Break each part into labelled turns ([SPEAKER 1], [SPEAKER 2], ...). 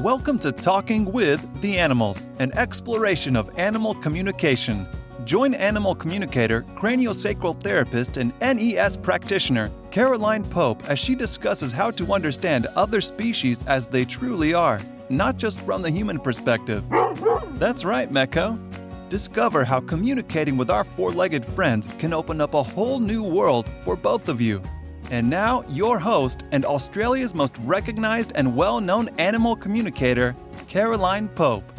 [SPEAKER 1] Welcome to Talking with the Animals, an exploration of animal communication. Join animal communicator, craniosacral therapist, and NES practitioner Caroline Pope as she discusses how to understand other species as they truly are, not just from the human perspective. That's right, Mecco. Discover how communicating with our four-legged friends can open up a whole new world for both of you. And now, your host and Australia's most recognized and well-known animal communicator, Caroline Pope.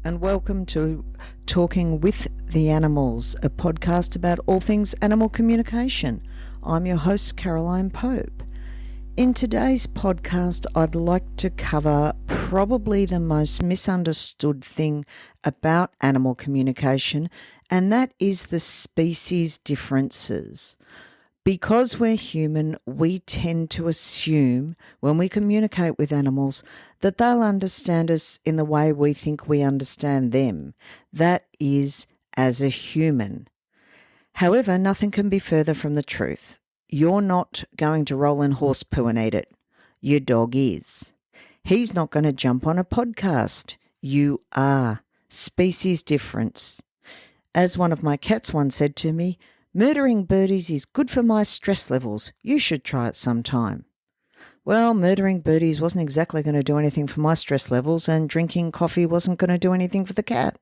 [SPEAKER 2] And welcome to Talking with the Animals, a podcast about all things animal communication. I'm your host, Caroline Pope. In today's podcast, I'd like to cover probably the most misunderstood thing about animal communication, and that is the species differences. Because we're human, we tend to assume when we communicate with animals that they'll understand us in the way we think we understand them. That is, as a human. However, nothing can be further from the truth. You're not going to roll in horse poo and eat it. Your dog is. He's not going to jump on a podcast. You are. Species difference. As one of my cats once said to me, "Murdering birdies is good for my stress levels. You should try it sometime." Well, murdering birdies wasn't exactly going to do anything for my stress levels, and drinking coffee wasn't going to do anything for the cat.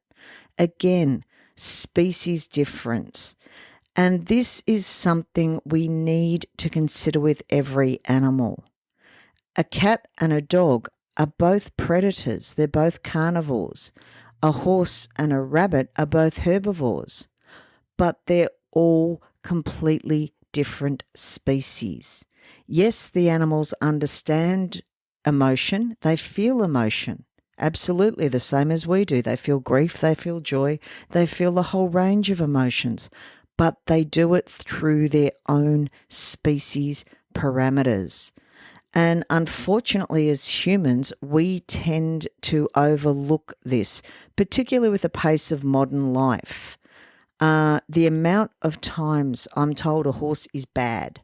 [SPEAKER 2] Again, species difference. And this is something we need to consider with every animal. A cat and a dog are both predators. They're both carnivores. A horse and a rabbit are both herbivores. But they're all completely different species. Yes, the animals understand emotion. They feel emotion. Absolutely the same as we do. They feel grief, they feel joy, they feel the whole range of emotions. But they do it through their own species parameters. And unfortunately, as humans, we tend to overlook this, particularly with the pace of modern life. The amount of times I'm told a horse is bad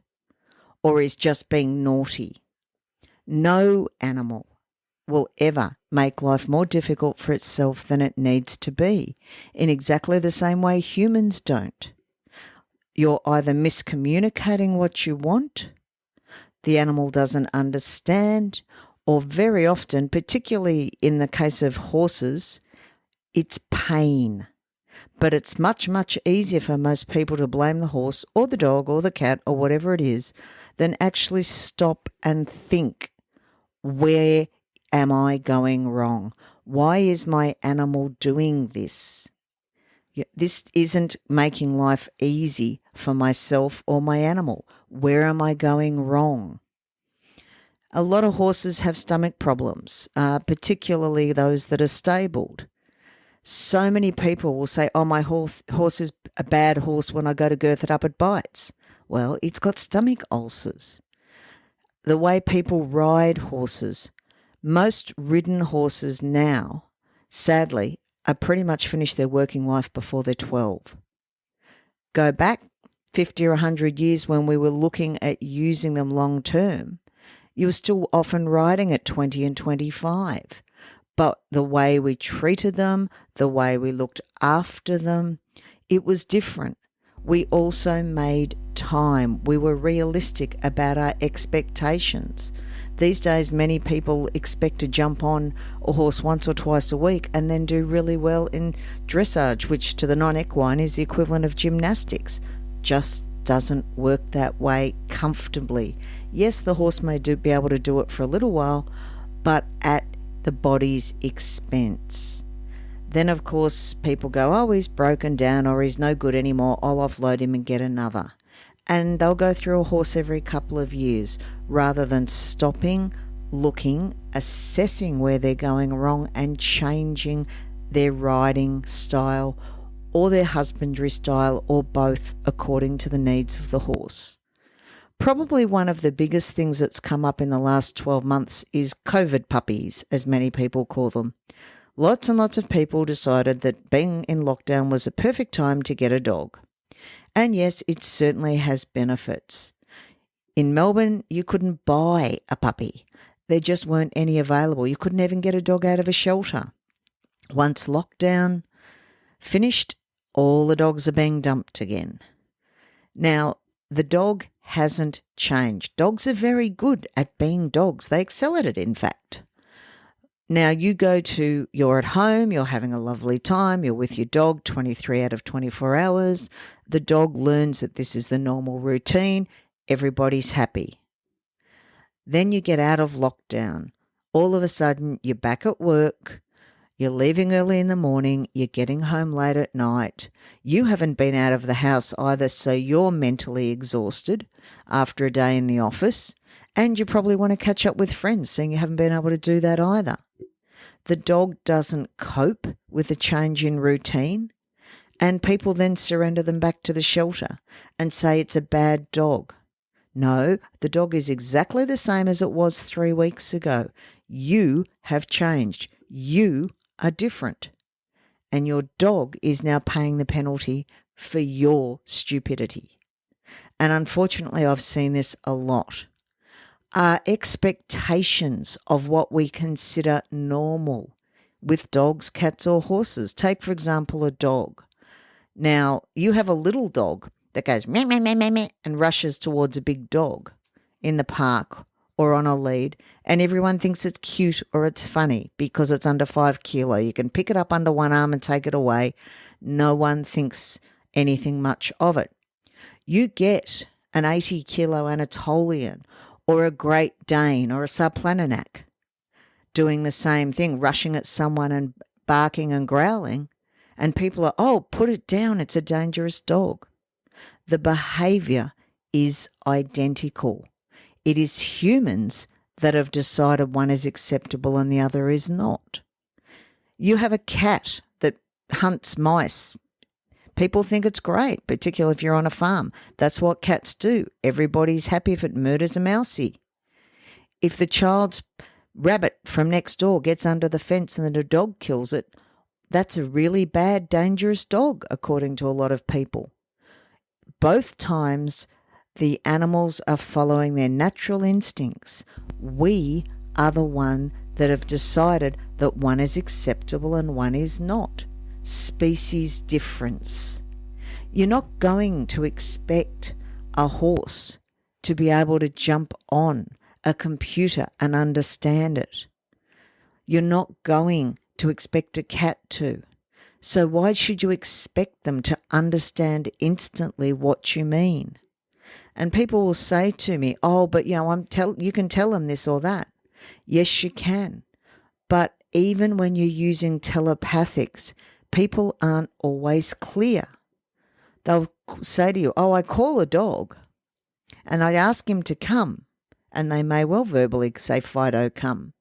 [SPEAKER 2] or is just being naughty. No animal will ever make life more difficult for itself than it needs to be, in exactly the same way humans don't. You're either miscommunicating what you want, the animal doesn't understand, or very often, particularly in the case of horses, it's pain. But it's much, much easier for most people to blame the horse or the dog or the cat or whatever it is than actually stop and think, where am I going wrong? Why is my animal doing this? This isn't making life easy for myself or my animal. Where am I going wrong? A lot of horses have stomach problems, particularly those that are stabled. So many people will say, "Oh, my horse is a bad horse. When I go to girth it up, it bites." Well, it's got stomach ulcers. The way people ride horses, most ridden horses now, sadly, are pretty much finished their working life before they're 12. Go back 50 or 100 years when we were looking at using them long term, you were still often riding at 20 and 25. But the way we treated them, the way we looked after them, it was different. We also made time. We were realistic about our expectations. These days, many people expect to jump on a horse once or twice a week and then do really well in dressage, which to the non-equine is the equivalent of gymnastics. Just doesn't work that way comfortably. Yes, the horse may be able to do it for a little while, but at the body's expense. Then, of course, people go, "Oh, he's broken down or he's no good anymore. I'll offload him and get another." And they'll go through a horse every couple of years rather than stopping, looking, assessing where they're going wrong and changing their riding style or their husbandry style or both according to the needs of the horse. Probably one of the biggest things that's come up in the last 12 months is COVID puppies, as many people call them. lots and lots of people decided that being in lockdown was a perfect time to get a dog. And yes, it certainly has benefits. In Melbourne, you couldn't buy a puppy. There just weren't any available. You couldn't even get a dog out of a shelter. Once lockdown finished, all the dogs are being dumped again. Now, the dog hasn't changed. Dogs are very good at being dogs. They excel at it, in fact. Now, you're at home, you're having a lovely time, you're with your dog 23 out of 24 hours. The dog learns that this is the normal routine. Everybody's happy. Then you get out of lockdown. All of a sudden, you're back at work. You're leaving early in the morning. You're getting home late at night. You haven't been out of the house either, so you're mentally exhausted after a day in the office. And you probably want to catch up with friends, seeing you haven't been able to do that either. The dog doesn't cope with a change in routine, and people then surrender them back to the shelter and say it's a bad dog. No, the dog is exactly the same as it was 3 weeks ago. You have changed. You are different. And your dog is now paying the penalty for your stupidity. And unfortunately, I've seen this a lot. Our expectations of what we consider normal with dogs, cats, or horses. Take, for example, a dog. Now, you have a little dog that goes meh, meh, meh, meh, meh, and rushes towards a big dog in the park or on a lead, and everyone thinks it's cute or it's funny because it's under 5 kilo. You can pick it up under one arm and take it away. No one thinks anything much of it. You get an 80 kilo Anatolian or a Great Dane or a Sarplaninac doing the same thing, rushing at someone and barking and growling, and people are, oh, put it down, it's a dangerous dog. The behaviour is identical. It is humans that have decided one is acceptable and the other is not. You have a cat that hunts mice. People think it's great, particularly if you're on a farm. That's what cats do. Everybody's happy if it murders a mousie. If the child's rabbit from next door gets under the fence and then a dog kills it, that's a really bad, dangerous dog, according to a lot of people. Both times, the animals are following their natural instincts. We are the one that have decided that one is acceptable and one is not. Species difference. You're not going to expect a horse to be able to jump on a computer and understand it. You're not going to expect a cat to. So why should you expect them to understand instantly what you mean? And people will say to me, oh, but you can tell them this or that. Yes, you can. But even when you're using telepathics, people aren't always clear. They'll say to you, oh, I call a dog and I ask him to come. And they may well verbally say, Fido, come.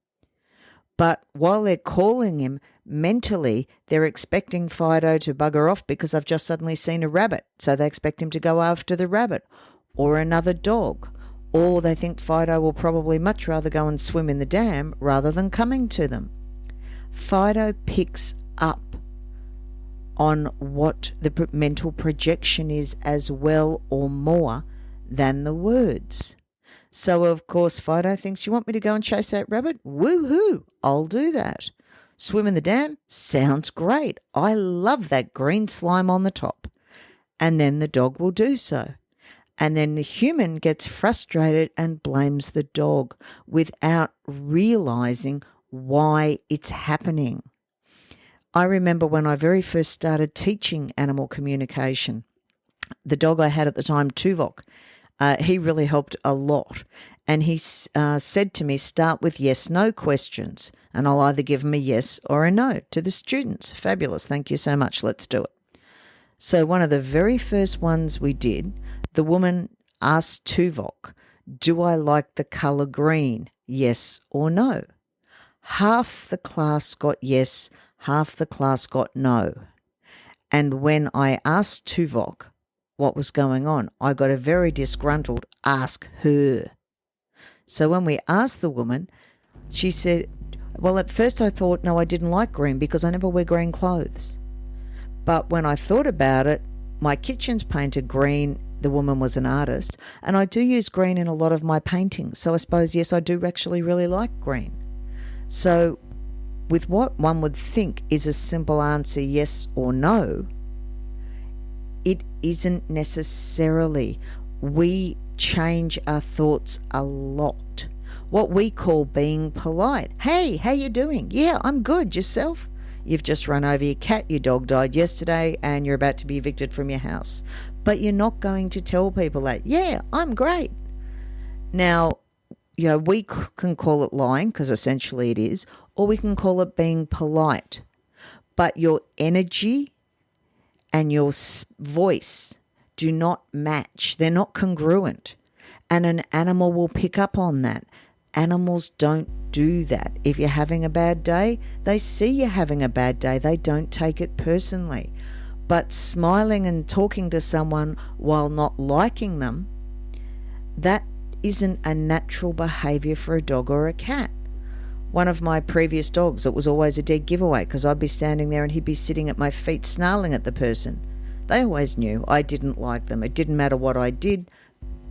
[SPEAKER 2] But while they're calling him, mentally they're expecting Fido to bugger off because I've just suddenly seen a rabbit. So they expect him to go after the rabbit or another dog. Or they think Fido will probably much rather go and swim in the dam rather than coming to them. Fido picks up on what the mental projection is as well or more than the words. So, of course, Fido thinks, you want me to go and chase that rabbit? Woohoo, I'll do that. Swim in the dam? Sounds great. I love that green slime on the top. And then the dog will do so. And then the human gets frustrated and blames the dog without realizing why it's happening. I remember when I very first started teaching animal communication, the dog I had at the time, Tuvok, he really helped a lot. And he said to me, start with yes-no questions, and I'll either give them a yes or a no to the students. Fabulous. Thank you so much. Let's do it. So one of the very first ones we did, the woman asked Tuvok, do I like the colour green? Yes or no? Half the class got yes, half the class got no. And when I asked Tuvok what was going on, I got a very disgruntled ask her. So when we asked the woman, she said, Well, at first I thought, no, I didn't like green because I never wear green clothes. But when I thought about it, my kitchen's painted green. The woman was an artist, and I do use green in a lot of my paintings. So I suppose, yes, I do actually really like green. So with what one would think is a simple answer, yes or no, it isn't necessarily. We change our thoughts a lot. What we call being polite. Hey, how you doing? Yeah, I'm good. Yourself? You've just run over your cat, your dog died yesterday, and you're about to be evicted from your house. But you're not going to tell people that, yeah, I'm great. Now, we can call it lying, because essentially it is, or we can call it being polite. But your energy and your voice do not match. They're not congruent. And an animal will pick up on that. Animals don't do that. If you're having a bad day, they see you're having a bad day. They don't take it personally. But smiling and talking to someone while not liking them, that isn't a natural behaviour for a dog or a cat. One of my previous dogs, it was always a dead giveaway because I'd be standing there and he'd be sitting at my feet snarling at the person. They always knew I didn't like them. It didn't matter what I did.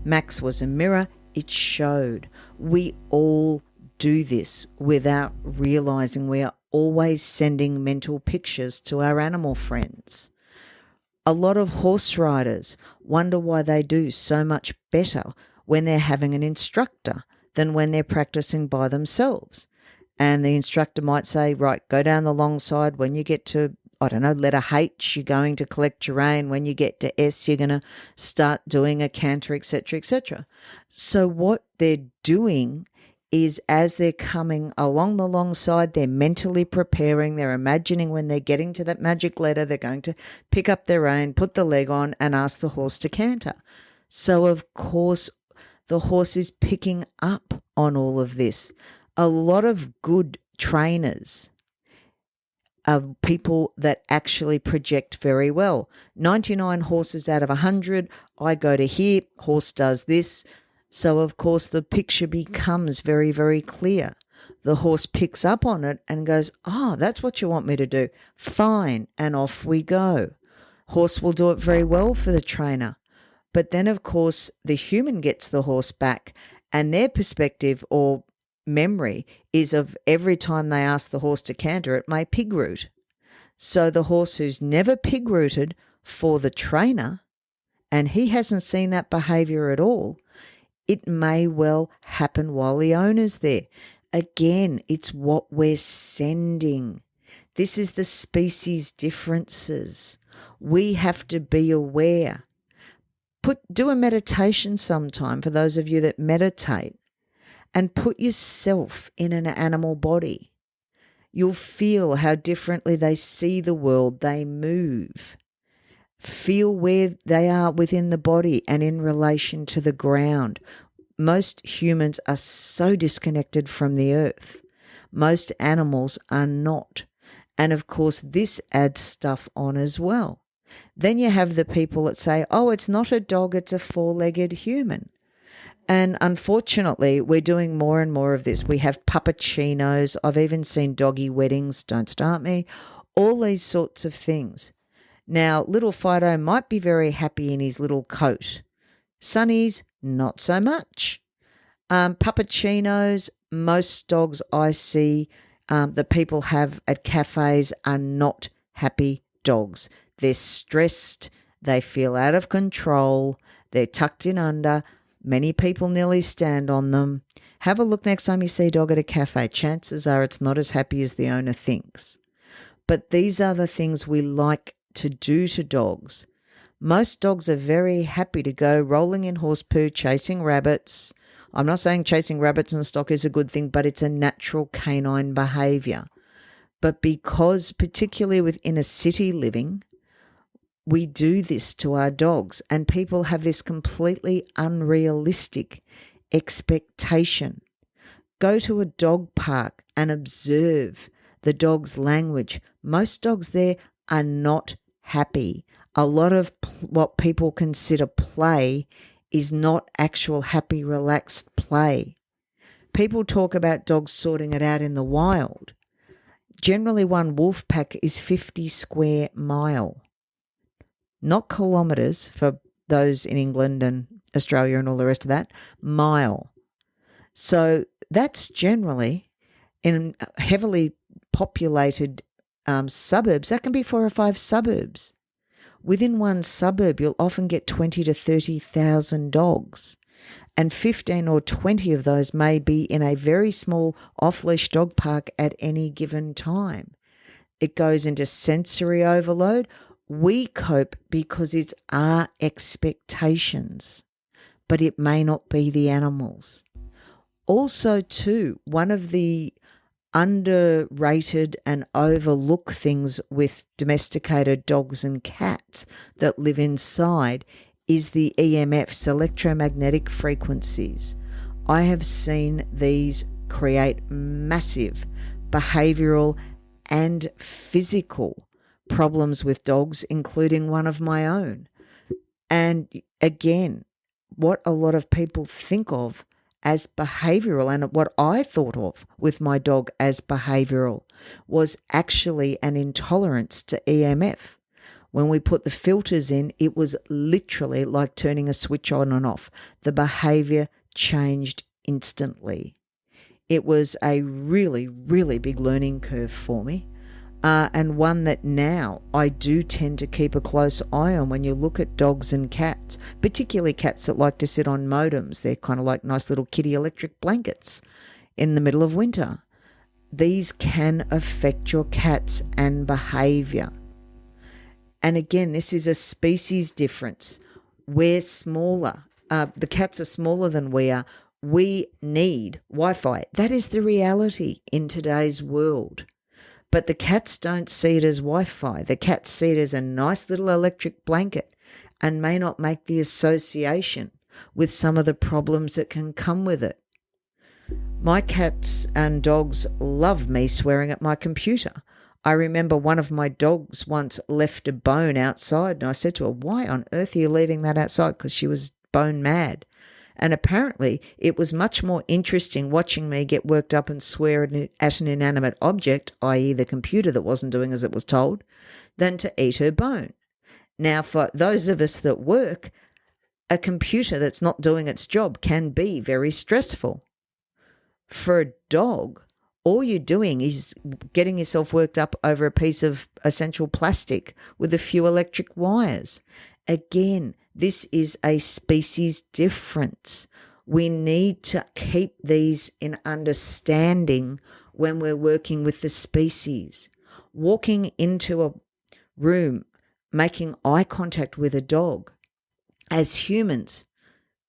[SPEAKER 2] Max was a mirror. It showed. We all do this without realising. We are always sending mental pictures to our animal friends. A lot of horse riders wonder why they do so much better when they're having an instructor than when they're practicing by themselves. And the instructor might say, right, go down the long side. When you get to, letter H, you're going to collect your rein. When you get to S, you're going to start doing a canter, etc., etc. So what they're doing is as they're coming along the long side, they're mentally preparing, they're imagining when they're getting to that magic letter, they're going to pick up their rein, put the leg on and ask the horse to canter. So of course, the horse is picking up on all of this. A lot of good trainers are people that actually project very well. 99 horses out of 100, I go to here, horse does this. So, of course, the picture becomes very, very clear. The horse picks up on it and goes, oh, that's what you want me to do. Fine. And off we go. Horse will do it very well for the trainer. But then, of course, the human gets the horse back and their perspective or memory is of every time they ask the horse to canter, it may pig root. So the horse who's never pig rooted for the trainer and he hasn't seen that behaviour at all, it may well happen while the owner's there. Again, it's what we're sending. This is the species differences. We have to be aware. Do a meditation sometime for those of you that meditate and put yourself in an animal body. You'll feel how differently they see the world, they move. Feel where they are within the body and in relation to the ground. Most humans are so disconnected from the earth. Most animals are not. And of course, this adds stuff on as well. Then you have the people that say, oh, it's not a dog, it's a four-legged human. And unfortunately, we're doing more and more of this. We have puppuccinos. I've even seen doggy weddings, don't start me, all these sorts of things. Now, little Fido might be very happy in his little coat. Sonny's, not so much. Puppuccinos, most dogs I see that people have at cafes are not happy dogs. They're stressed. They feel out of control. They're tucked in under. Many people nearly stand on them. Have a look next time you see a dog at a cafe. Chances are it's not as happy as the owner thinks. But these are the things we like to do to dogs. Most dogs are very happy to go rolling in horse poo, chasing rabbits. I'm not saying chasing rabbits in stock is a good thing, but it's a natural canine behaviour. But because, particularly with inner city living, we do this to our dogs and people have this completely unrealistic expectation. Go to a dog park and observe the dog's language. Most dogs there are not happy. A lot of what people consider play is not actual happy, relaxed play. People talk about dogs sorting it out in the wild. Generally, one wolf pack is 50 square mile, not kilometres for those in England and Australia and all the rest of that, mile. So that's generally in heavily populated suburbs. That can be 4 or 5 suburbs. Within one suburb, you'll often get 20 to 30,000 dogs, and 15 or 20 of those may be in a very small off-leash dog park at any given time. It goes into sensory overload. We cope because it's our expectations, but it may not be the animals. Also, too, one of the underrated and overlooked things with domesticated dogs and cats that live inside is the EMFs, electromagnetic frequencies. I have seen these create massive behavioural and physical problems with dogs, including one of my own. And again, what a lot of people think of as behavioural, and what I thought of with my dog as behavioural, was actually an intolerance to EMF. When we put the filters in, it was literally like turning a switch on and off. The behaviour changed instantly. It was a really, really big learning curve for me, and one that now I do tend to keep a close eye on when you look at dogs and cats, particularly cats that like to sit on modems. They're kind of like nice little kitty electric blankets in the middle of winter. These can affect your cats and behaviour. And again, this is a species difference. We're smaller. The cats are smaller than we are. We need Wi-Fi. That is the reality in today's world. But the cats don't see it as Wi-Fi. The cats see it as a nice little electric blanket and may not make the association with some of the problems that can come with it. My cats and dogs love me swearing at my computer. I remember one of my dogs once left a bone outside, and I said to her, "Why on earth are you leaving that outside?" Because she was bone mad. And apparently it was much more interesting watching me get worked up and swear at an inanimate object, i.e. the computer that wasn't doing as it was told, than to eat her bone. Now, for those of us that work, a computer that's not doing its job can be very stressful. For a dog, all you're doing is getting yourself worked up over a piece of essential plastic with a few electric wires. Again, this is a species difference. We need to keep these in understanding when we're working with the species. Walking into a room, making eye contact with a dog. As humans,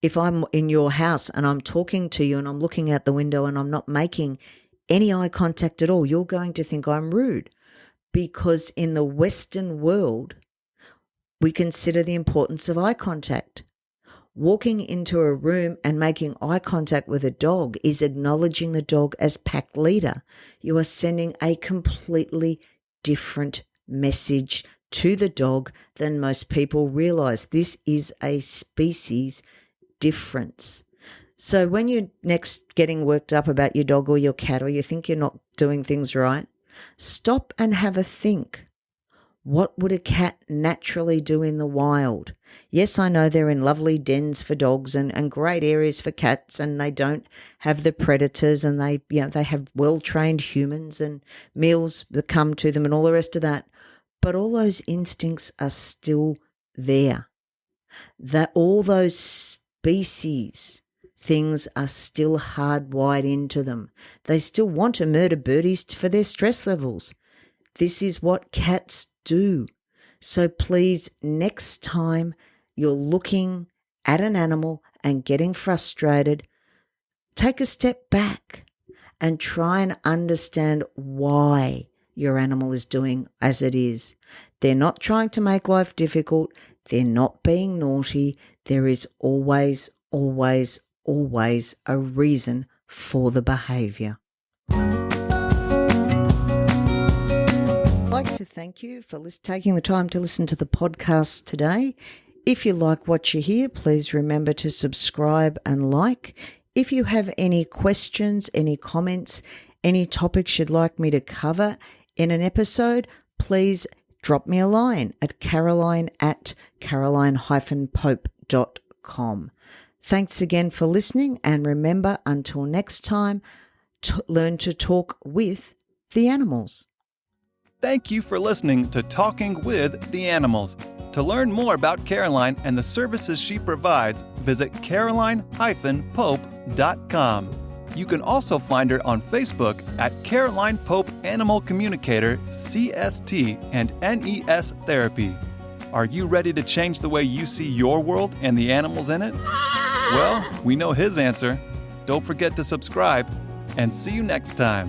[SPEAKER 2] if I'm in your house and I'm talking to you and I'm looking out the window and I'm not making any eye contact at all, you're going to think I'm rude, because in the Western world, we consider the importance of eye contact. Walking into a room and making eye contact with a dog is acknowledging the dog as pack leader. You are sending a completely different message to the dog than most people realize. This is a species difference. So when you're next getting worked up about your dog or your cat, or you think you're not doing things right, stop and have a think. What would a cat naturally do in the wild? Yes, I know they're in lovely dens for dogs and great areas for cats, and they don't have the predators, and they have well-trained humans and meals that come to them and all the rest of that. But all those instincts are still there. That all those species things are still hardwired into them. They still want to murder birdies for their stress levels. This is what cats do. So please, next time you're looking at an animal and getting frustrated, take a step back and try and understand why your animal is doing as it is. They're not trying to make life difficult. They're not being naughty. There is always, always, always a reason for the behaviour. I'd like to thank you for taking the time to listen to the podcast today. If you like what you hear, please remember to subscribe and like. If you have any questions, any comments, any topics you'd like me to cover in an episode, please drop me a line at caroline@caroline-pope.com. Thanks again for listening, and remember, until next time, learn to talk with the animals.
[SPEAKER 1] Thank you for listening to Talking with the Animals. To learn more about Caroline and the services she provides, visit caroline-pope.com. You can also find her on Facebook at Caroline Pope Animal Communicator, CST, and NES Therapy. Are you ready to change the way you see your world and the animals in it? Well, we know his answer. Don't forget to subscribe, and see you next time.